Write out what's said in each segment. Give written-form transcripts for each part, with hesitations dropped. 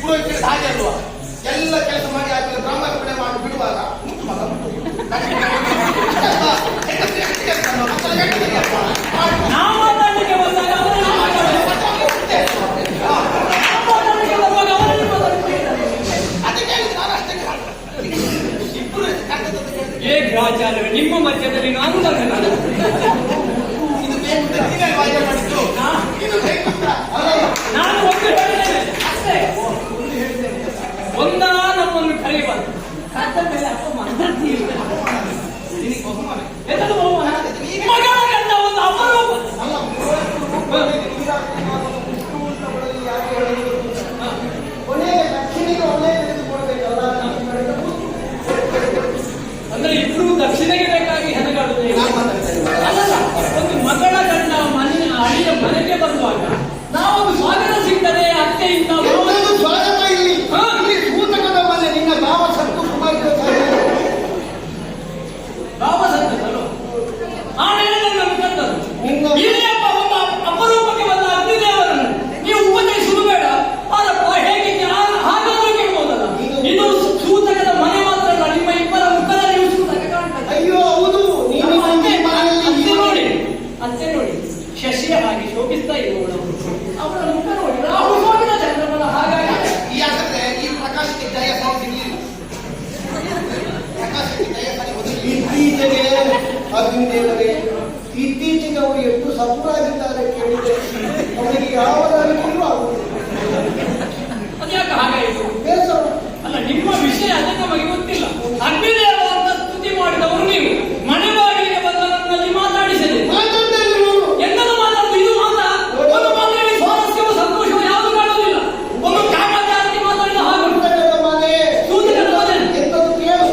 ಪುರೋಹಿತರು ಹಾಗೆ ಅಲ್ವಾ, ಎಲ್ಲ ಕೆಲಸ ಮಾಡಿ ಆದ್ಮೇಲೆ ಬ್ರಾಹ್ಮಣ ಮಾಡಿ ಬಿಡುವಾಗ ಮುಟ್ಟು ಮಗ ಆಚಾರ್ಯವೇ, ನಿಮ್ಮ ಮಧ್ಯದಲ್ಲಿ ನಾನು ನಾನು ಒಂದು ಹೇಳಿದ್ದೇನೆ ಅಷ್ಟೇ. ಒಂದ ನಮ್ಮನ್ನು ಕರೆಯಬಾರದು, ಕಟ್ಟ ಮೇಲೆ ಅಪಮಾನ ಎಂತದು ಬಹುಮಾನ? ಮಗಳ ಗಂಡ ಒಂದು ಅಪರೂಪ. ಅಂದ್ರೆ ಇಬ್ರು ದಕ್ಷಿಣೆಗೆ ಬೇಕಾಗಿ ಹೆಣಗಾಡುತ್ತೆ. ಅಲ್ಲಲ್ಲ, ಒಂದು ಮಗಳ ಗಂಡ ಅಳಿಯ ಮನೆಗೆ ಬರುವಾಗ ನಾವೊಂದು ಸ್ವಾಗತ ಸಿಗ್ತದೆ ಅತ್ತೆಯಿಂದ. ಸ್ವಾಗತ ಇಲ್ಲಿ ಸೂತಕದ ಮನೆ, ನಿನ್ನ ಭಾವ ಸತ್ತು ಸುಮಾರು ಭಾವ ಸತ್ತದಲ್ಲ ಆಮೇಲೆ ನನ್ನ ತಂದದ್ದು ಇಲ್ಲಿ ಒಬ್ಬ ಅಪರೂಪಕ್ಕೆ ಬಂದ ಅಗ್ನಿದೇವರನ್ನು ನೀವು ಉಪದೇಶಿಸುವುದು ಬೇಡ. ಆರಪ್ಪ ಹೇಗೆ ಹಾಗಾದ್ರೂ ಕೇಳ್ಬೋದಲ್ಲ. ಇದು ಸೂತಕದ ಮನೆ ಮಾತ್ರ ಅಲ್ಲ, ನಿಮ್ಮ ಇಬ್ಬರ ಮುಖದಲ್ಲಿ ನೀವು ಸೂತಕ ಕಾಣ್ತದೆ. ಅಯ್ಯೋ ಹೌದು, ಅತ್ತೆ ನೋಡಿ ಶಶಿಯ ಹಾಗೆ ಶೋಭಿಸ್ತಾ ಇರುವವಳು ಅವಳ ಮುಖ ನೋಡಿ ನಾವು ಶೋಭಿತ ಚಂದ್ರಮನ. ಹಾಗಾಗಿ ಯಾಕಂದ್ರೆ ಈ ಪ್ರಕಾಶಕ್ಕೆ ಜಯ ಸಾಧಿಸಲಿಲ್ಲ, ಪ್ರಕಾಶಕ್ಕೆ ಜಯ ಸಾಧಿಸಲಿಲ್ಲ. ಇತ್ತೀಚೆಗೆ ಅಗ್ನಿದೇವರೇ, ಇತ್ತೀಚೆಗೆ ಅವರು ಎಷ್ಟು ಸಪುರಾಗಿದ್ದಾರೆ ಕೇಳಿದೆ, ಅವರಿಗೆ ಯಾವ ರೀತಿಯೂ ಆಗುವುದು. ಅದ್ಯಾಕೆ ಹಾಗಾಯಿತು? ಬೇಸರ ಅಲ್ಲ, ನಿಮ್ಮ ವಿಷಯ ಅದೇ ನಮಗೆ ಗೊತ್ತಿಲ್ಲ. ಅಗ್ನಿದೇವ ಅಂತ ಸ್ತುತಿ ಮಾಡಿದವರು ನೀವು, ಮನೆ ಬಾಗಿಲಿಗೆ ಬಂದ ನನ್ನಲ್ಲಿ ಮಾತಾಡಿಸಿದೆ. ಎಂತದು ಮಾತಾಡುದು? ಇದು ಮಾತಾ ಒಂದು ಮಾತಿನಲ್ಲಿ ಸ್ವಾರಸ್ಯವು ಸಂತೋಷವು ಯಾವುದು ಕಾಣುವುದಿಲ್ಲ. ಒಂದು ಕಾಮಜಾತಿ ಮಾತಾಡಿದ ಹಾಗೆ ಮನೆ ಸೂತಕದ ಮನೆ ಎಂತದ್ದು ಕೇಳು.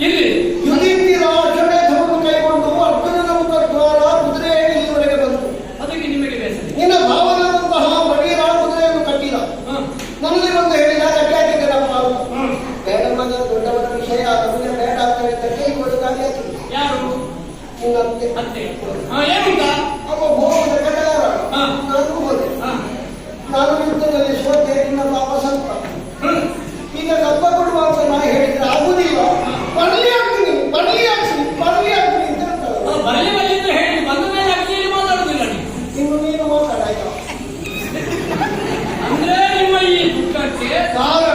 ಇಲ್ಲಿ ಯುಧಿಷ್ಠಿರಾಶ್ವಮೇಧವನ್ನು ಕೈಗೊಂಡು ಅರ್ಜುನನ ಮುಖದ್ವಾರ ಕುದುರೆ ಇಲ್ಲಿವರೆಗೆ ಬಂತು. ಅದಕ್ಕೆ ನಿಮಗೆ ಬೇಸರ? ನಿನ್ನ ಭಾವನಾದಂತಹ ಬಡೀರ ಕುದುರೆಯನ್ನು ಕಟ್ಟಿದ. ನನಗೆ ಬಂದು ಹೇಳಿದ ಗಟ್ಟಿಯಾಗಿದೆ ನಮ್ಮ ಮಾವು. ಬೇಡ ಮಗ, ದೊಡ್ಡವರ ವಿಷಯ ನಮಗೆ ಬೇಡ ಅಂತ ಹೇಳಿದ ಕೈ ಕೊಡುತ್ತಾನೆ. ಯಾರು? ನಿನ್ನ ಅತ್ತೆ. ಅತ್ತೆ ಏನುಂಟ? ಅವ ಹೋಗುದ ಕಟಾರ. ನಾನು ಹೋದೆ. ನಾನು ಯುದ್ಧದಲ್ಲಿ ಸೋತೆ, ನಿನ್ನ ಪಾಪ ಸ್ವಲ್ಪ. ಈಗ ದಪ್ಪ ಕೊಡುವ ಅಂತ ನಾ ಹೇಳಿದ್ರೆ ಆಗುದಿಲ್ಲ. ಬರಲಿ ಆಗ್ತೀನಿ ಅಂತ ಹೇಳ್ತಾರೆ. ಬರಲಿ ಅಂತ ಹೇಳಿ ಬಂದ ಮೇಲೆ ಅಗ್ನಿಯಲ್ಲಿ ಮಾತಾಡುದಿಲ್ಲ ನೀನು ಮಾತಾಡ. ಅಂದ್ರೆ ನಿಮ್ಮ ಈ ದುಃಖಕ್ಕೆ ಕಾರಣ